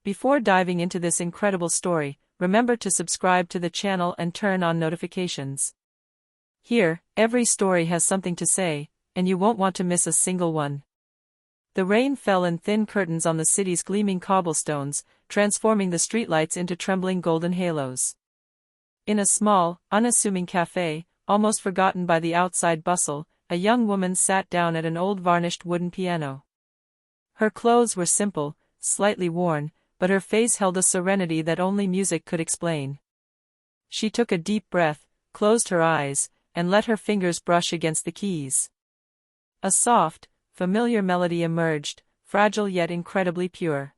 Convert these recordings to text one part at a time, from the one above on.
Before diving into this incredible story, remember to subscribe to the channel and turn on notifications. Here, every story has something to say, and you won't want to miss a single one. The rain fell in thin curtains on the city's gleaming cobblestones, transforming the streetlights into trembling golden halos. In a small, unassuming cafe, almost forgotten by the outside bustle, a young woman sat down at an old varnished wooden piano. Her clothes were simple, slightly worn, but her face held a serenity that only music could explain. She took a deep breath, closed her eyes, and let her fingers brush against the keys. A soft, familiar melody emerged, fragile yet incredibly pure.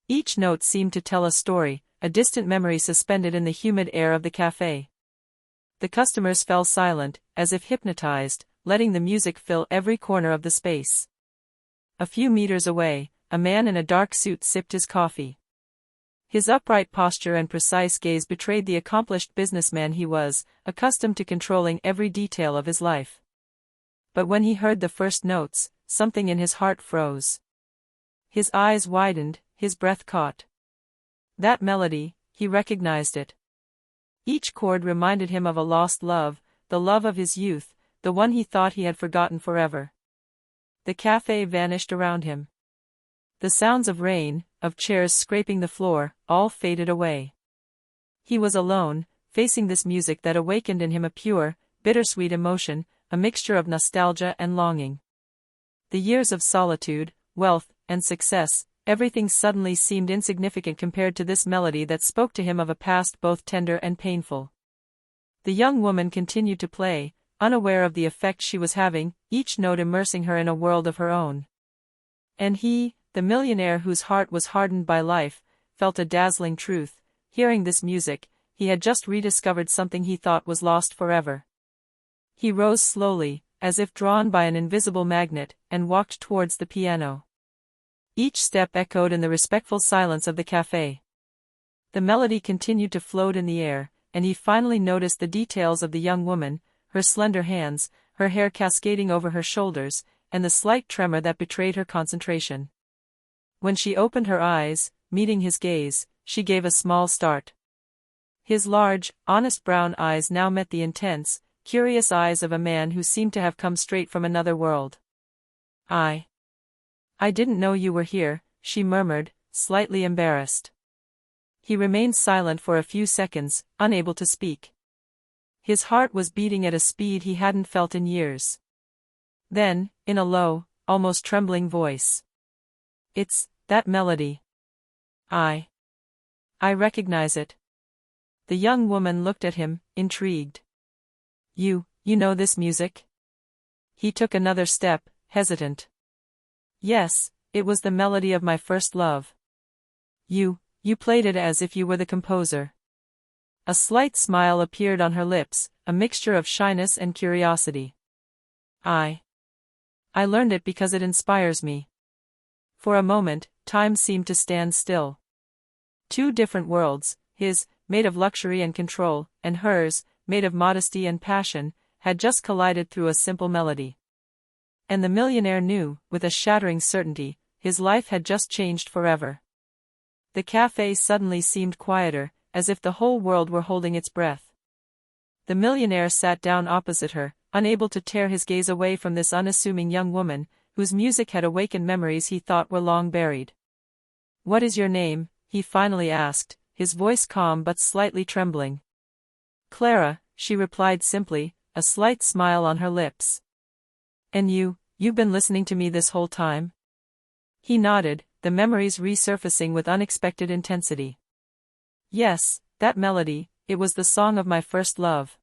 Each note seemed to tell a story, a distant memory suspended in the humid air of the cafe. The customers fell silent, as if hypnotized, letting the music fill every corner of the space. A few meters away, a man in a dark suit sipped his coffee. His upright posture and precise gaze betrayed the accomplished businessman he was, accustomed to controlling every detail of his life. But when he heard the first notes, something in his heart froze. His eyes widened, his breath caught. That melody, he recognized it. Each chord reminded him of a lost love, the love of his youth, the one he thought he had forgotten forever. The cafe vanished around him. The sounds of rain, of chairs scraping the floor, all faded away. He was alone, facing this music that awakened in him a pure, bittersweet emotion, a mixture of nostalgia and longing. The years of solitude, wealth, and success, everything suddenly seemed insignificant compared to this melody that spoke to him of a past both tender and painful. The young woman continued to play, unaware of the effect she was having, each note immersing her in a world of her own. And he, the millionaire whose heart was hardened by life, felt a dazzling truth. Hearing this music, he had just rediscovered something he thought was lost forever. He rose slowly, as if drawn by an invisible magnet, and walked towards the piano. Each step echoed in the respectful silence of the cafe. The melody continued to float in the air, and he finally noticed the details of the young woman, her slender hands, her hair cascading over her shoulders, and the slight tremor that betrayed her concentration. When she opened her eyes, meeting his gaze, she gave a small start. His large, honest brown eyes now met the intense, curious eyes of a man who seemed to have come straight from another world. I didn't know you were here," she murmured, slightly embarrassed. He remained silent for a few seconds, unable to speak. His heart was beating at a speed he hadn't felt in years. Then, in a low, almost trembling voice, "It's that melody. I recognize it." The young woman looked at him, intrigued. You know this music?" He took another step, hesitant. "Yes, it was the melody of my first love." You played it as if you were the composer." A slight smile appeared on her lips, a mixture of shyness and curiosity. I learned it because it inspires me." For a moment, time seemed to stand still. Two different worlds, his, made of luxury and control, and hers, made of modesty and passion, had just collided through a simple melody. And the millionaire knew, with a shattering certainty, his life had just changed forever. The cafe suddenly seemed quieter, as if the whole world were holding its breath. The millionaire sat down opposite her, unable to tear his gaze away from this unassuming young woman, whose music had awakened memories he thought were long buried. "What is your name?" he finally asked, his voice calm but slightly trembling. "Clara," she replied simply, a slight smile on her lips. "And you've been listening to me this whole time?" He nodded, the memories resurfacing with unexpected intensity. "Yes, that melody, it was the song of my first love.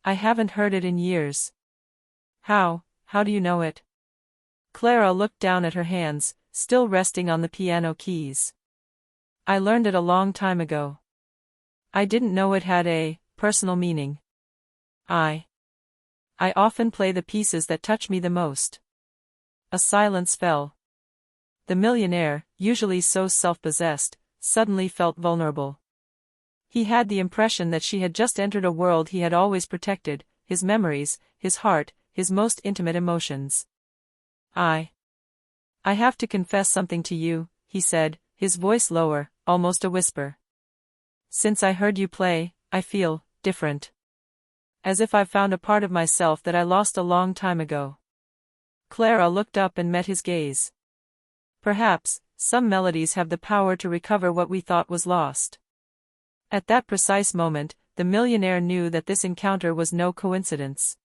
I haven't heard it in years." How do you know it?" Clara looked down at her hands, still resting on the piano keys. "I learned it a long time ago. I didn't know it had a personal meaning. I often play the pieces that touch me the most." A silence fell. The millionaire, usually so self-possessed, suddenly felt vulnerable. He had the impression that she had just entered a world he had always protected, his memories, his heart, his most intimate emotions. I have to confess something to you," he said, his voice lower, almost a whisper. Since I heard you play, I feel different. As if I've found a part of myself that I lost a long time ago. Clara looked up and met his gaze. Perhaps, some melodies have the power to recover what we thought was lost. At that precise moment, the millionaire knew that this encounter was no coincidence.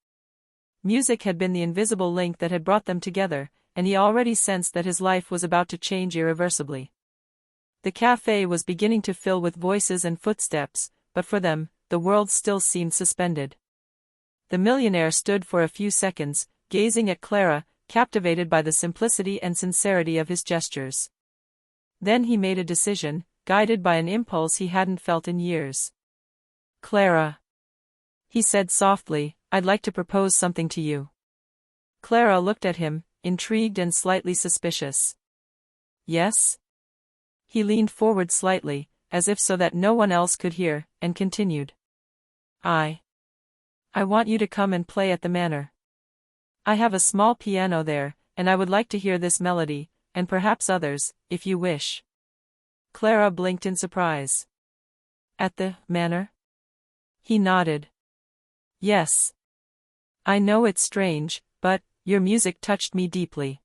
Music had been the invisible link that had brought them together, and he already sensed that his life was about to change irreversibly. The café was beginning to fill with voices and footsteps, but for them, the world still seemed suspended. The millionaire stood for a few seconds, gazing at Clara, captivated by the simplicity and sincerity of his gestures. Then he made a decision, guided by an impulse he hadn't felt in years. Clara, he said softly, I'd like to propose something to you. Clara looked at him, intrigued and slightly suspicious. Yes? He leaned forward slightly, as if so that no one else could hear, and continued. I want you to come and play at the manor. I have a small piano there, and I would like to hear this melody, and perhaps others, if you wish. Clara blinked in surprise. At the manor? He nodded. Yes. I know it's strange, but your music touched me deeply.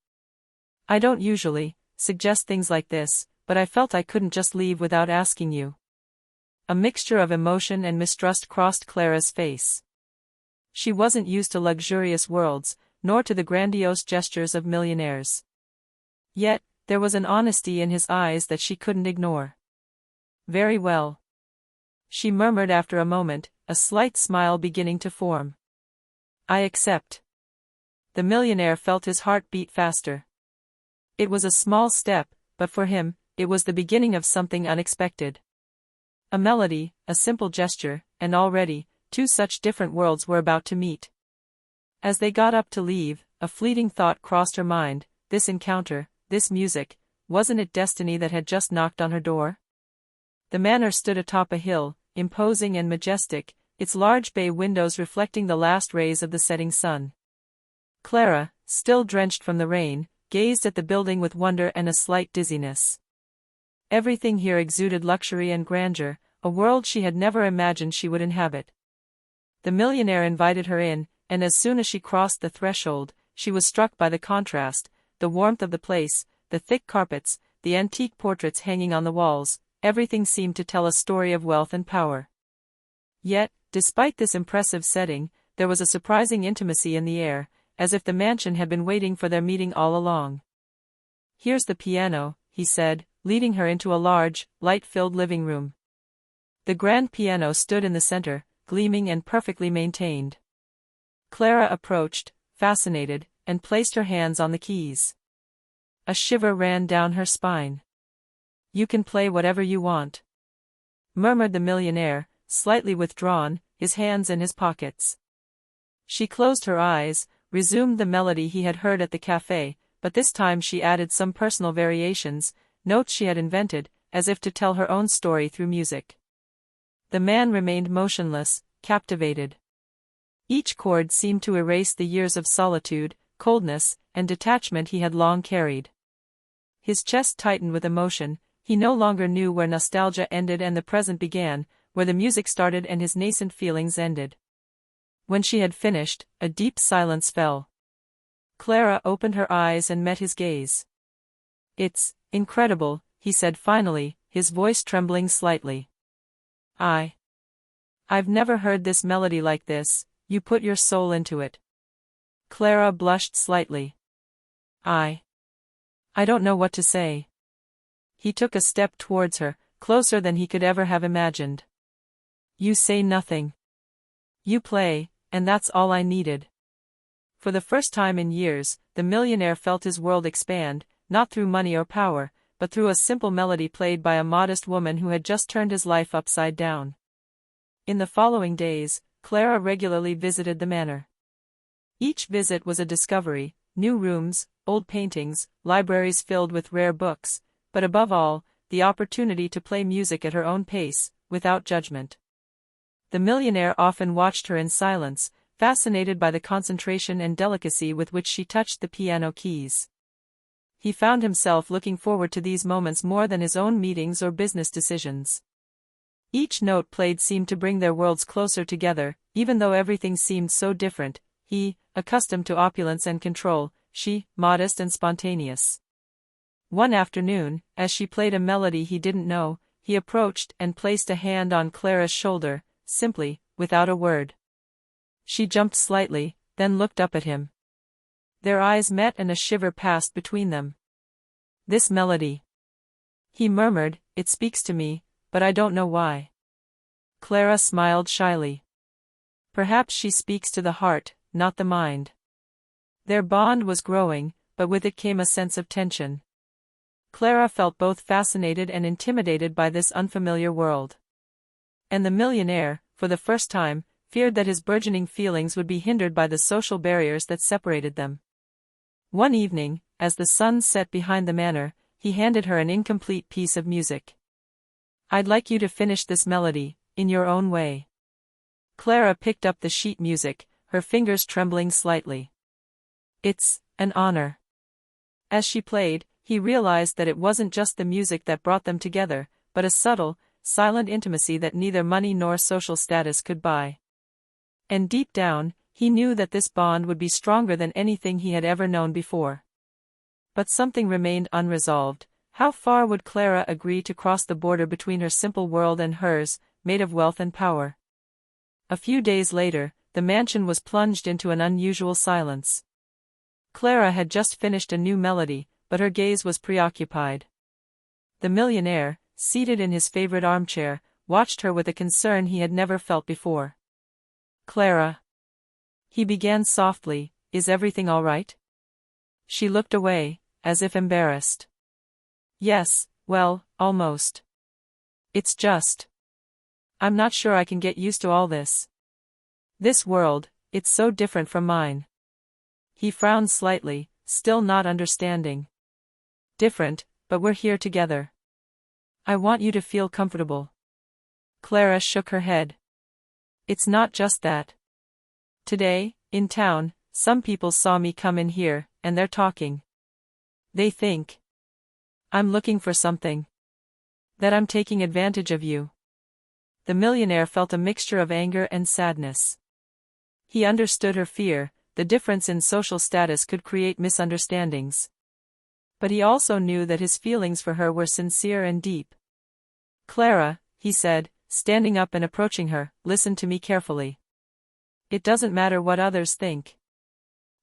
I don't usually suggest things like this, but I felt I couldn't just leave without asking you. A mixture of emotion and mistrust crossed Clara's face. She wasn't used to luxurious worlds, nor to the grandiose gestures of millionaires. Yet, there was an honesty in his eyes that she couldn't ignore. Very well. She murmured after a moment, a slight smile beginning to form. I accept. The millionaire felt his heart beat faster. It was a small step, but for him, it was the beginning of something unexpected. A melody, a simple gesture, and already, two such different worlds were about to meet. As they got up to leave, a fleeting thought crossed her mind, this encounter, this music, wasn't it destiny that had just knocked on her door? The manor stood atop a hill, imposing and majestic, its large bay windows reflecting the last rays of the setting sun. Clara, still drenched from the rain, gazed at the building with wonder and a slight dizziness. Everything here exuded luxury and grandeur, a world she had never imagined she would inhabit. The millionaire invited her in, and as soon as she crossed the threshold, she was struck by the contrast, the warmth of the place, the thick carpets, the antique portraits hanging on the walls. Everything seemed to tell a story of wealth and power. Yet, despite this impressive setting, there was a surprising intimacy in the air, as if the mansion had been waiting for their meeting all along. Here's the piano, he said, leading her into a large, light-filled living room. The grand piano stood in the center, gleaming and perfectly maintained. Clara approached, fascinated, and placed her hands on the keys. A shiver ran down her spine. You can play whatever you want, murmured the millionaire, slightly withdrawn, his hands in his pockets. She closed her eyes, resumed the melody he had heard at the café, but this time she added some personal variations, notes she had invented, as if to tell her own story through music. The man remained motionless, captivated. Each chord seemed to erase the years of solitude, coldness, and detachment he had long carried. His chest tightened with emotion. He no longer knew where nostalgia ended and the present began, where the music started and his nascent feelings ended. When she had finished, a deep silence fell. Clara opened her eyes and met his gaze. It's incredible, he said finally, his voice trembling slightly. I've never heard this melody like this, you put your soul into it. Clara blushed slightly. I don't know what to say. He took a step towards her, closer than he could ever have imagined. You say nothing. You play, and that's all I needed. For the first time in years, the millionaire felt his world expand, not through money or power, but through a simple melody played by a modest woman who had just turned his life upside down. In the following days, Clara regularly visited the manor. Each visit was a discovery, new rooms, old paintings, libraries filled with rare books, but above all, the opportunity to play music at her own pace, without judgment. The millionaire often watched her in silence, fascinated by the concentration and delicacy with which she touched the piano keys. He found himself looking forward to these moments more than his own meetings or business decisions. Each note played seemed to bring their worlds closer together, even though everything seemed so different, he, accustomed to opulence and control, she, modest and spontaneous. One afternoon, as she played a melody he didn't know, he approached and placed a hand on Clara's shoulder, simply, without a word. She jumped slightly, then looked up at him. Their eyes met and a shiver passed between them. "This melody," he murmured, "it speaks to me, but I don't know why." Clara smiled shyly. "Perhaps she speaks to the heart, not the mind." Their bond was growing, but with it came a sense of tension. Clara felt both fascinated and intimidated by this unfamiliar world. And the millionaire, for the first time, feared that his burgeoning feelings would be hindered by the social barriers that separated them. One evening, as the sun set behind the manor, he handed her an incomplete piece of music. "I'd like you to finish this melody, in your own way." Clara picked up the sheet music, her fingers trembling slightly. "It's an honor." As she played, he realized that it wasn't just the music that brought them together, but a subtle, silent intimacy that neither money nor social status could buy. And deep down, he knew that this bond would be stronger than anything he had ever known before. But something remained unresolved. How far would Clara agree to cross the border between her simple world and hers, made of wealth and power? A few days later, the mansion was plunged into an unusual silence. Clara had just finished a new melody, but her gaze was preoccupied. The millionaire, seated in his favorite armchair, watched her with a concern he had never felt before. "Clara," he began softly, "is everything all right?" She looked away, as if embarrassed. "Yes, well, almost. It's just, I'm not sure I can get used to all this. This world, it's so different from mine." He frowned slightly, still not understanding. "Different, but we're here together. I want you to feel comfortable." Clara shook her head. "It's not just that. Today, in town, some people saw me come in here, and they're talking. They think I'm looking for something. That I'm taking advantage of you." The millionaire felt a mixture of anger and sadness. He understood her fear. The difference in social status could create misunderstandings. But he also knew that his feelings for her were sincere and deep. "Clara," he said, standing up and approaching her, "listen to me carefully. It doesn't matter what others think.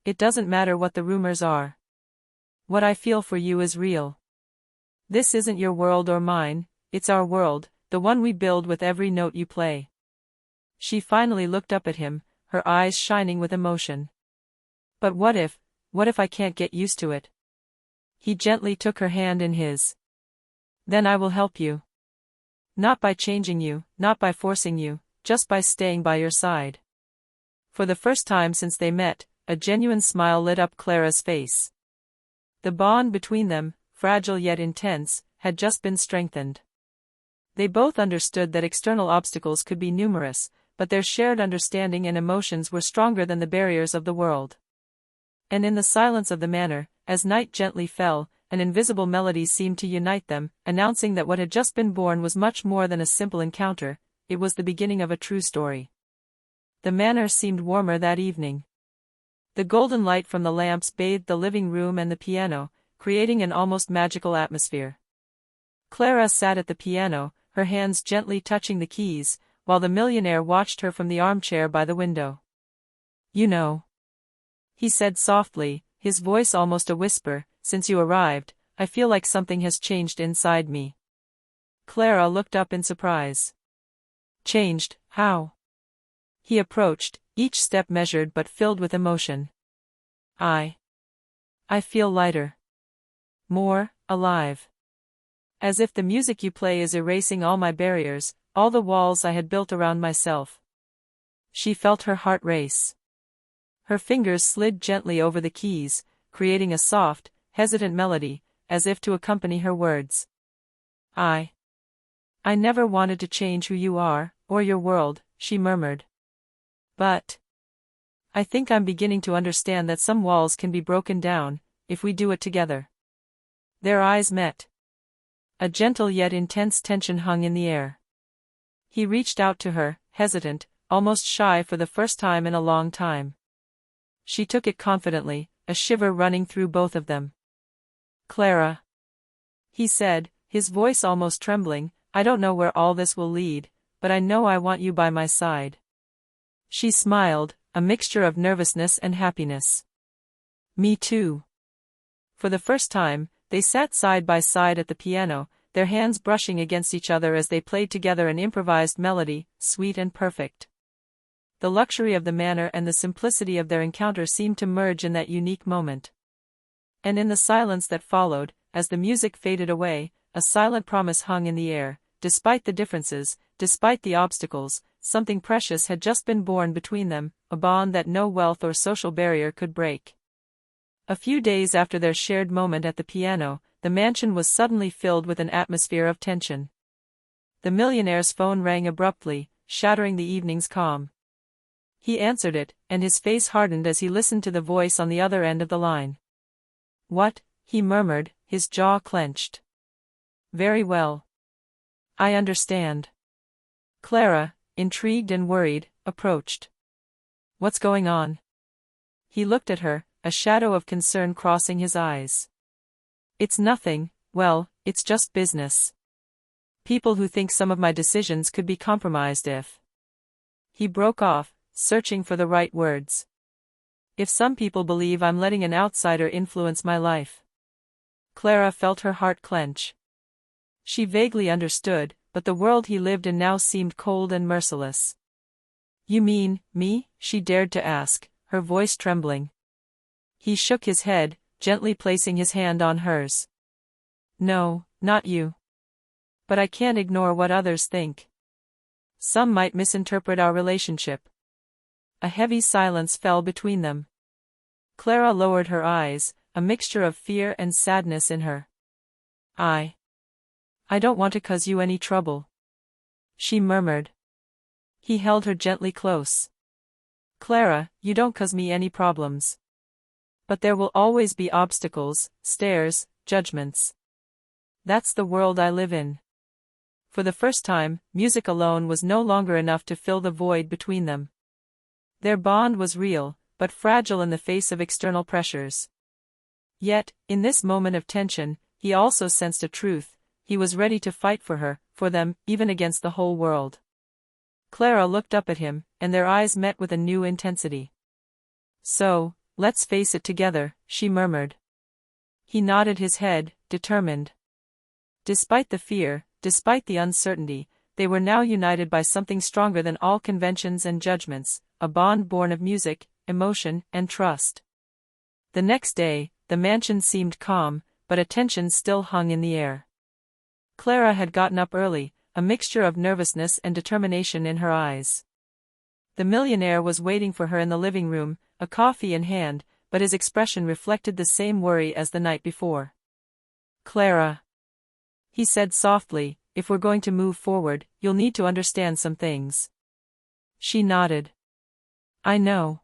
It doesn't matter what the rumors are. What I feel for you is real. This isn't your world or mine, it's our world, the one we build with every note you play." She finally looked up at him, her eyes shining with emotion. "But what if I can't get used to it?" He gently took her hand in his. "Then I will help you. Not by changing you, not by forcing you, just by staying by your side." For the first time since they met, a genuine smile lit up Clara's face. The bond between them, fragile yet intense, had just been strengthened. They both understood that external obstacles could be numerous, but their shared understanding and emotions were stronger than the barriers of the world. And in the silence of the manor, as night gently fell, an invisible melody seemed to unite them, announcing that what had just been born was much more than a simple encounter, it was the beginning of a true story. The manor seemed warmer that evening. The golden light from the lamps bathed the living room and the piano, creating an almost magical atmosphere. Clara sat at the piano, her hands gently touching the keys, while the millionaire watched her from the armchair by the window. "You know," he said softly, his voice almost a whisper, "since you arrived, I feel like something has changed inside me." Clara looked up in surprise. "Changed, how?" He approached, each step measured but filled with emotion. I feel lighter. More alive. As if the music you play is erasing all my barriers, all the walls I had built around myself." She felt her heart race. Her fingers slid gently over the keys, creating a soft, hesitant melody, as if to accompany her words. I never wanted to change who you are, or your world," she murmured. "But I think I'm beginning to understand that some walls can be broken down, if we do it together." Their eyes met. A gentle yet intense tension hung in the air. He reached out to her, hesitant, almost shy for the first time in a long time. She took it confidently, a shiver running through both of them. "Clara," he said, his voice almost trembling, "I don't know where all this will lead, but I know I want you by my side." She smiled, a mixture of nervousness and happiness. "Me too." For the first time, they sat side by side at the piano, their hands brushing against each other as they played together an improvised melody, sweet and perfect. The luxury of the manner and the simplicity of their encounter seemed to merge in that unique moment. And in the silence that followed, as the music faded away, a silent promise hung in the air. Despite the differences, despite the obstacles, something precious had just been born between them, a bond that no wealth or social barrier could break. A few days after their shared moment at the piano, the mansion was suddenly filled with an atmosphere of tension. The millionaire's phone rang abruptly, shattering the evening's calm. He answered it, and his face hardened as he listened to the voice on the other end of the line. "What?" he murmured, his jaw clenched. "Very well. I understand." Clara, intrigued and worried, approached. "What's going on?" He looked at her, a shadow of concern crossing his eyes. "It's nothing, well, it's just business. People who think some of my decisions could be compromised if..." He broke off, searching for the right words. "If some people believe I'm letting an outsider influence my life." Clara felt her heart clench. She vaguely understood, but the world he lived in now seemed cold and merciless. "You mean, me?" she dared to ask, her voice trembling. He shook his head, gently placing his hand on hers. "No, not you. But I can't ignore what others think. Some might misinterpret our relationship." A heavy silence fell between them. Clara lowered her eyes, a mixture of fear and sadness in her. I don't want to cause you any trouble," she murmured. He held her gently close. "Clara, you don't cause me any problems. But there will always be obstacles, stares, judgments. That's the world I live in." For the first time, music alone was no longer enough to fill the void between them. Their bond was real, but fragile in the face of external pressures. Yet, in this moment of tension, he also sensed a truth: he was ready to fight for her, for them, even against the whole world. Clara looked up at him, and their eyes met with a new intensity. "So, let's face it together," she murmured. He nodded his head, determined. Despite the fear, despite the uncertainty, they were now united by something stronger than all conventions and judgments, a bond born of music, emotion, and trust. The next day, the mansion seemed calm, but a tension still hung in the air. Clara had gotten up early, a mixture of nervousness and determination in her eyes. The millionaire was waiting for her in the living room, a coffee in hand, but his expression reflected the same worry as the night before. "Clara," he said softly, "if we're going to move forward, you'll need to understand some things." She nodded. "I know.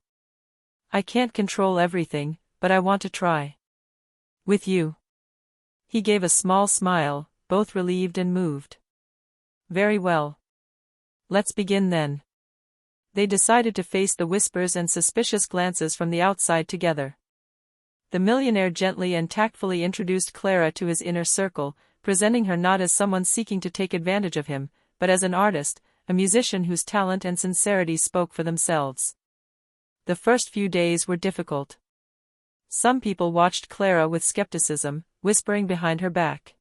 I can't control everything, but I want to try. With you." He gave a small smile, both relieved and moved. "Very well. Let's begin then." They decided to face the whispers and suspicious glances from the outside together. The millionaire gently and tactfully introduced Clara to his inner circle, presenting her not as someone seeking to take advantage of him, but as an artist, a musician whose talent and sincerity spoke for themselves. The first few days were difficult. Some people watched Clara with skepticism, whispering behind her back.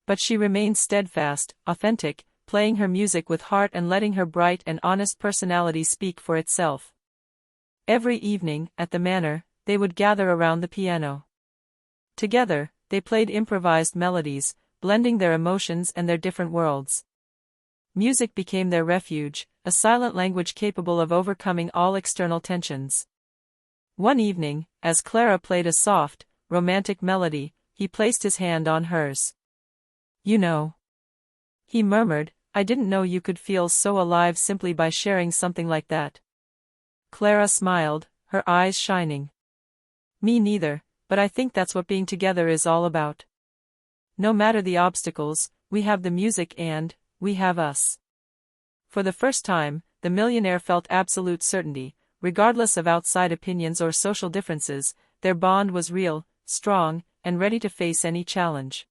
But she remained steadfast, authentic, playing her music with heart and letting her bright and honest personality speak for itself. Every evening, at the manor, they would gather around the piano. Together, they played improvised melodies, blending their emotions and their different worlds. Music became their refuge, a silent language capable of overcoming all external tensions. One evening, as Clara played a soft, romantic melody, he placed his hand on hers. "You know," he murmured, "I didn't know you could feel so alive simply by sharing something like that." Clara smiled, her eyes shining. "Me neither, but I think that's what being together is all about." No matter the obstacles, we have the music and we have us. For the first time, the millionaire felt absolute certainty, regardless of outside opinions or social differences, their bond was real, strong, and ready to face any challenge.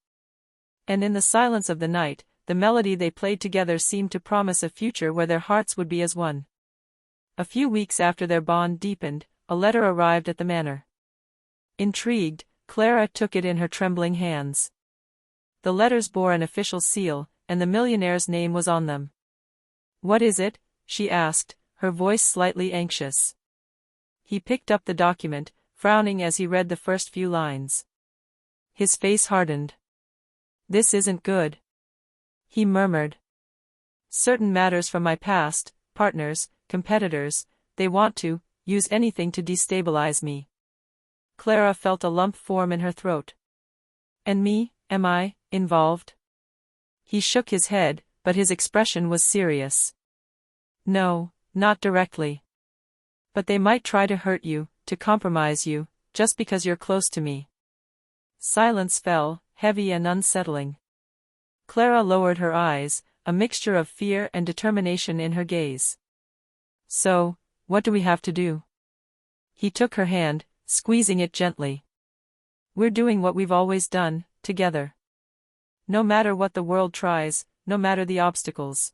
And in the silence of the night, the melody they played together seemed to promise a future where their hearts would be as one. A few weeks after their bond deepened, a letter arrived at the manor. Intrigued, Clara took it in her trembling hands. The letters bore an official seal, and the millionaire's name was on them. "What is it?" she asked, her voice slightly anxious. He picked up the document, frowning as he read the first few lines. His face hardened. "This isn't good," he murmured. "Certain matters from my past, partners, competitors, they want to use anything to destabilize me." Clara felt a lump form in her throat. "And me, am I involved?" He shook his head, but his expression was serious. "No, not directly. But they might try to hurt you, to compromise you, just because you're close to me." Silence fell, heavy and unsettling. Clara lowered her eyes, a mixture of fear and determination in her gaze. "So, what do we have to do?" He took her hand, squeezing it gently. "We're doing what we've always done, together. No matter what the world tries, no matter the obstacles.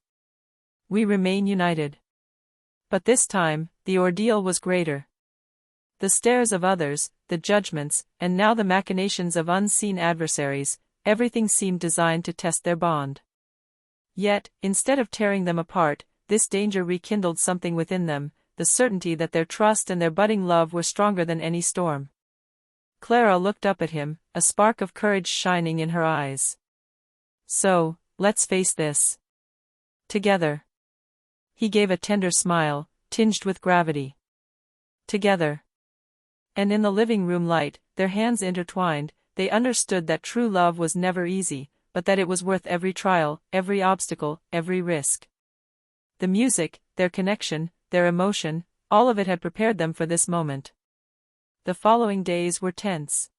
We remain united." But this time, the ordeal was greater. The stares of others, the judgments, and now the machinations of unseen adversaries, everything seemed designed to test their bond. Yet, instead of tearing them apart, this danger rekindled something within them, the certainty that their trust and their budding love were stronger than any storm. Clara looked up at him, a spark of courage shining in her eyes. "So, let's face this. Together." He gave a tender smile, tinged with gravity. "Together." And in the living room light, their hands intertwined, they understood that true love was never easy, but that it was worth every trial, every obstacle, every risk. The music, their connection, their emotion, all of it had prepared them for this moment. The following days were tense.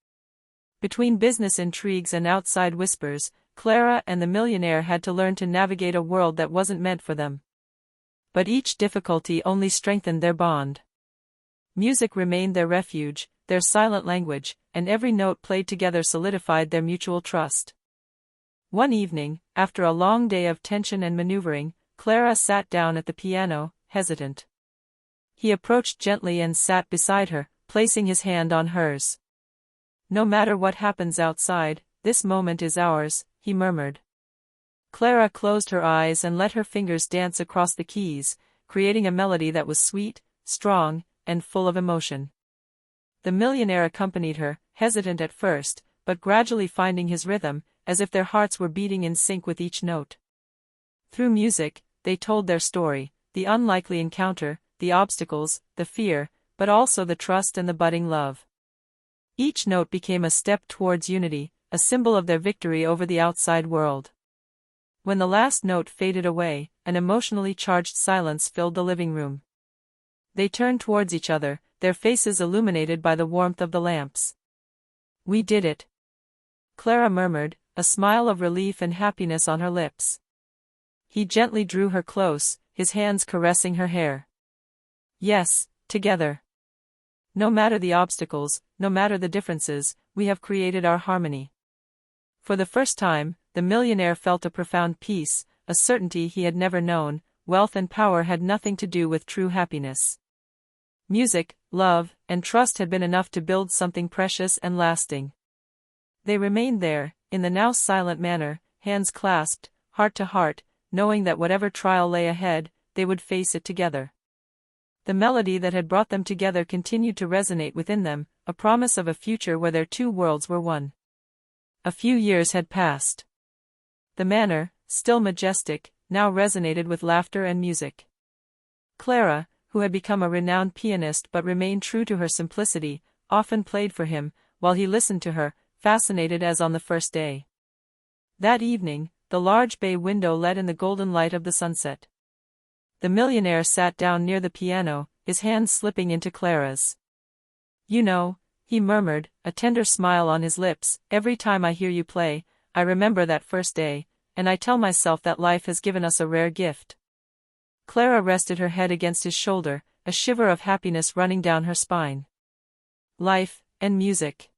Between business intrigues and outside whispers, Clara and the millionaire had to learn to navigate a world that wasn't meant for them. But each difficulty only strengthened their bond. Music remained their refuge, their silent language, and every note played together solidified their mutual trust. One evening, after a long day of tension and maneuvering, Clara sat down at the piano, hesitant. He approached gently and sat beside her, placing his hand on hers. "No matter what happens outside, this moment is ours," he murmured. Clara closed her eyes and let her fingers dance across the keys, creating a melody that was sweet, strong, and full of emotion. The millionaire accompanied her, hesitant at first, but gradually finding his rhythm, as if their hearts were beating in sync with each note. Through music, they told their story, the unlikely encounter, the obstacles, the fear, but also the trust and the budding love. Each note became a step towards unity, a symbol of their victory over the outside world. When the last note faded away, an emotionally charged silence filled the living room. They turned towards each other, their faces illuminated by the warmth of the lamps. "We did it," Clara murmured, a smile of relief and happiness on her lips. He gently drew her close, his hands caressing her hair. "Yes, together. No matter the obstacles, no matter the differences, we have created our harmony." For the first time, the millionaire felt a profound peace, a certainty he had never known. Wealth and power had nothing to do with true happiness. Music, love, and trust had been enough to build something precious and lasting. They remained there, in the now silent manor, hands clasped, heart to heart, knowing that whatever trial lay ahead, they would face it together. The melody that had brought them together continued to resonate within them, a promise of a future where their two worlds were one. A few years had passed. The manor, still majestic, now resonated with laughter and music. Clara, who had become a renowned pianist but remained true to her simplicity, often played for him, while he listened to her, fascinated as on the first day. That evening, the large bay window let in the golden light of the sunset. The millionaire sat down near the piano, his hand slipping into Clara's. "You know," he murmured, a tender smile on his lips, "every time I hear you play, I remember that first day, and I tell myself that life has given us a rare gift. Clara rested her head against his shoulder, a shiver of happiness running down her spine. Life, and music.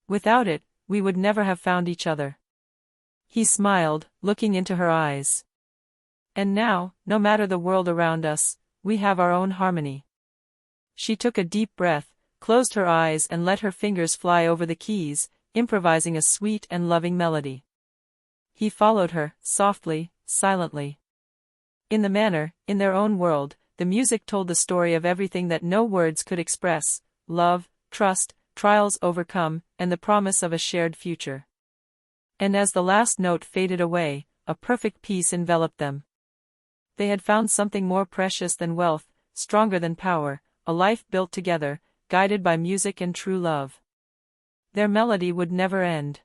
Without it, we would never have found each other. He smiled, looking into her eyes. And now, no matter the world around us, we have our own harmony. She took a deep breath, closed her eyes and let her fingers fly over the keys, improvising a sweet and loving melody. He followed her, softly, silently. In their own world, the music told the story of everything that no words could express: love, trust, trials overcome, and the promise of a shared future. And as the last note faded away, a perfect peace enveloped them. They had found something more precious than wealth, stronger than power, a life built together, guided by music and true love. Their melody would never end.